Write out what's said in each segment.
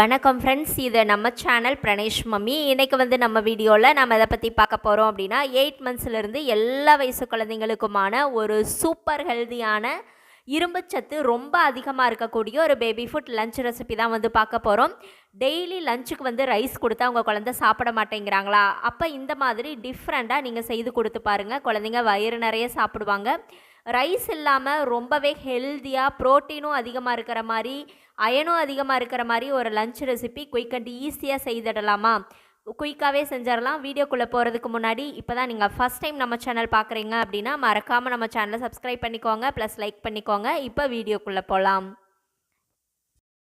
வணக்கம் ஃப்ரெண்ட்ஸ், இது நம்ம சேனல் பிரணேஷ் மம்மி. இன்றைக்கி வந்து நம்ம வீடியோவில் நம்ம எதை பற்றி பார்க்க போகிறோம் அப்படின்னா 8 மந்த்ஸ்லேருந்து எல்லா வயசு குழந்தைங்களுக்குமான ஒரு சூப்பர் ஹெல்தியான இரும்புச்சத்து ரொம்ப அதிகமாக இருக்கக்கூடிய ஒரு பேபி ஃபுட் லஞ்ச் ரெசிபி தான் வந்து பார்க்க போகிறோம். டெய்லி லஞ்சுக்கு வந்து ரைஸ் கொடுத்தா உங்கள் குழந்தை சாப்பிட மாட்டேங்கிறாங்களா? அப்போ இந்த மாதிரி டிஃப்ரெண்ட்டாக நீங்கள் செய்து கொடுத்து பாருங்கள், குழந்தைங்க வயிறு நிறைய சாப்பிடுவாங்க. ரைஸ் இல்லாமல் ரொம்பவே ஹெல்த்தியாக ப்ரோட்டீனும் அதிகமாக இருக்கிற மாதிரி அயனும் அதிகமாக இருக்கிற மாதிரி ஒரு லஞ்ச் ரெசிபி குயிக் அண்ட் ஈஸியாக செய்திடலாமா? குயிக்காகவே செஞ்சிடலாம். வீடியோக்குள்ளே போகிறதுக்கு முன்னாடி இப்போ தான் நீங்கள் ஃபஸ்ட் டைம் நம்ம சேனல் பார்க்குறீங்க அப்படின்னா மறக்காமல் நம்ம சேனலை சப்ஸ்கிரைப் பண்ணிக்கோங்க, ப்ளஸ் லைக் பண்ணிக்கோங்க. இப்போ வீடியோக்குள்ளே போகலாம்.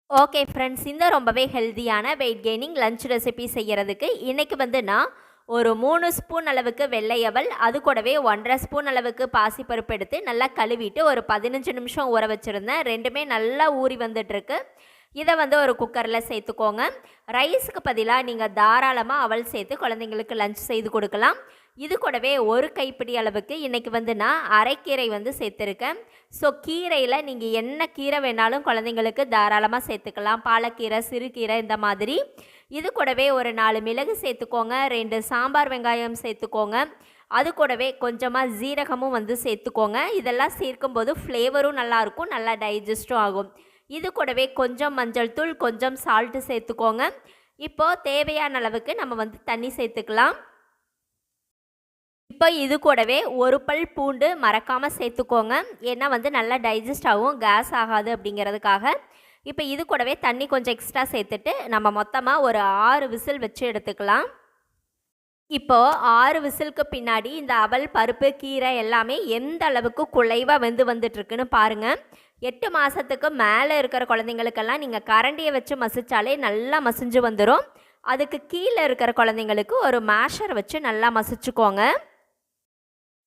ஓகே ஃப்ரெண்ட்ஸ், இந்த ரொம்பவே ஹெல்த்தியான வெயிட் கெய்னிங் லஞ்ச் ரெசிபி செய்கிறதுக்கு இன்றைக்கி வந்து நான் ஒரு 3 ஸ்பூன் அளவுக்கு வெள்ளை அவல், அது கூடவே 1.5 ஸ்பூன் அளவுக்கு பாசிப்பருப்பு எடுத்து நல்லா கழுவிட்டு ஒரு 15 நிமிஷம் ஊற வச்சுருந்தேன். ரெண்டுமே நல்லா ஊறி வந்துட்டுருக்கு. இதை வந்து ஒரு குக்கரில் சேர்த்துக்கோங்க. ரைஸுக்கு பதிலாக நீங்கள் தாராளமாக அவல் சேர்த்து குழந்தைங்களுக்கு லஞ்ச் செய்து கொடுக்கலாம். இது கூடவே ஒரு கைப்பிடி அளவுக்கு இன்றைக்கி வந்து நான் அரைக்கீரை வந்து சேர்த்துருக்கேன். ஸோ கீரையில் நீங்கள் என்ன கீரை வேணாலும் குழந்தைங்களுக்கு தாராளமாக சேர்த்துக்கலாம். பாலக்கீரை, சிறுகீரை இந்த மாதிரி. இது கூடவே ஒரு 4 மிளகு சேர்த்துக்கோங்க, 2 சாம்பார் வெங்காயம் சேர்த்துக்கோங்க. அது கூடவே கொஞ்சமாக ஜீரகமும் வந்து சேர்த்துக்கோங்க. இதெல்லாம் சேர்க்கும்போது ஃப்ளேவரும் நல்லாயிருக்கும், நல்லா டைஜஸ்ட்டும் ஆகும். இது கூடவே கொஞ்சம் மஞ்சள் தூள், கொஞ்சம் சால்ட்டு சேர்த்துக்கோங்க. இப்போது தேவையான அளவுக்கு நம்ம வந்து தண்ணி சேர்த்துக்கலாம். இப்போ இது கூடவே ஒரு பல் பூண்டு மறக்காமல் சேர்த்துக்கோங்க, ஏன்னா வந்து நல்லா டைஜஸ்ட் ஆகும், கேஸ் ஆகாது அப்படிங்கிறதுக்காக. இப்போ இது கூடவே தண்ணி கொஞ்சம் எக்ஸ்ட்ரா சேர்த்துட்டு நம்ம மொத்தமாக ஒரு 6 விசில் வச்சு எடுத்துக்கலாம். இப்போது 6 விசிலுக்கு பின்னாடி இந்த அவல், பருப்பு, கீரை எல்லாமே எந்த அளவுக்கு குலைவாக வந்துட்டுருக்குன்னு பாருங்கள். 8 மாதத்துக்கு மேலே இருக்கிற குழந்தைங்களுக்கெல்லாம் நீங்கள் கரண்டியை வச்சு மசிச்சாலே நல்லா மசிஞ்சு வந்துடும். அதுக்கு கீழே இருக்கிற குழந்தைங்களுக்கு ஒரு மேஷர் வச்சு நல்லா மசிச்சுக்கோங்க.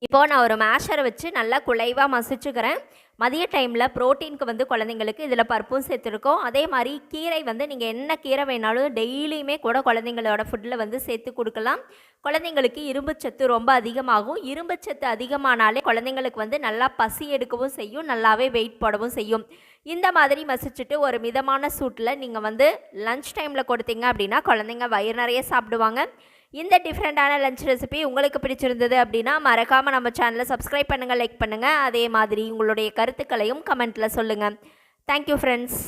இப்போது நான் ஒரு மேஷரை வச்சு நல்லா குலைவாக மசிச்சுக்கிறேன். மதிய டைமில் ப்ரோட்டீனுக்கு வந்து குழந்தைங்களுக்கு இதில் பருப்பும் சேர்த்துருக்கோம். அதே மாதிரி கீரை வந்து நீங்கள் என்ன கீரை வேணாலும் டெய்லியுமே கூட குழந்தைங்களோட ஃபுட்டில் வந்து சேர்த்து கொடுக்கலாம். குழந்தைங்களுக்கு இரும்புச்சத்து ரொம்ப அதிகமாகும். இரும்புச்சத்து அதிகமானாலே குழந்தைங்களுக்கு வந்து நல்லா பசி எடுக்கவும் செய்யும், நல்லாவே வெயிட் போடவும் செய்யும். இந்த மாதிரி மசிச்சுட்டு ஒரு மிதமான சூட்டில் நீங்கள் வந்து லன்ச் டைமில் கொடுத்தீங்க அப்படின்னா குழந்தைங்க வயிறு நிறைய சாப்பிடுவாங்க. இந்த டிஃப்ரெண்ட்டான லஞ்ச் ரெசிபி உங்களுக்கு பிடிச்சிருந்தது அப்படின்னா மறக்காமல் நம்ம சேனலை சப்ஸ்கிரைப் பண்ணுங்கள், லைக் பண்ணுங்கள். அதே மாதிரி உங்களுடைய கருத்துக்களையும் கமெண்ட்டில் சொல்லுங்கள். Thank you friends.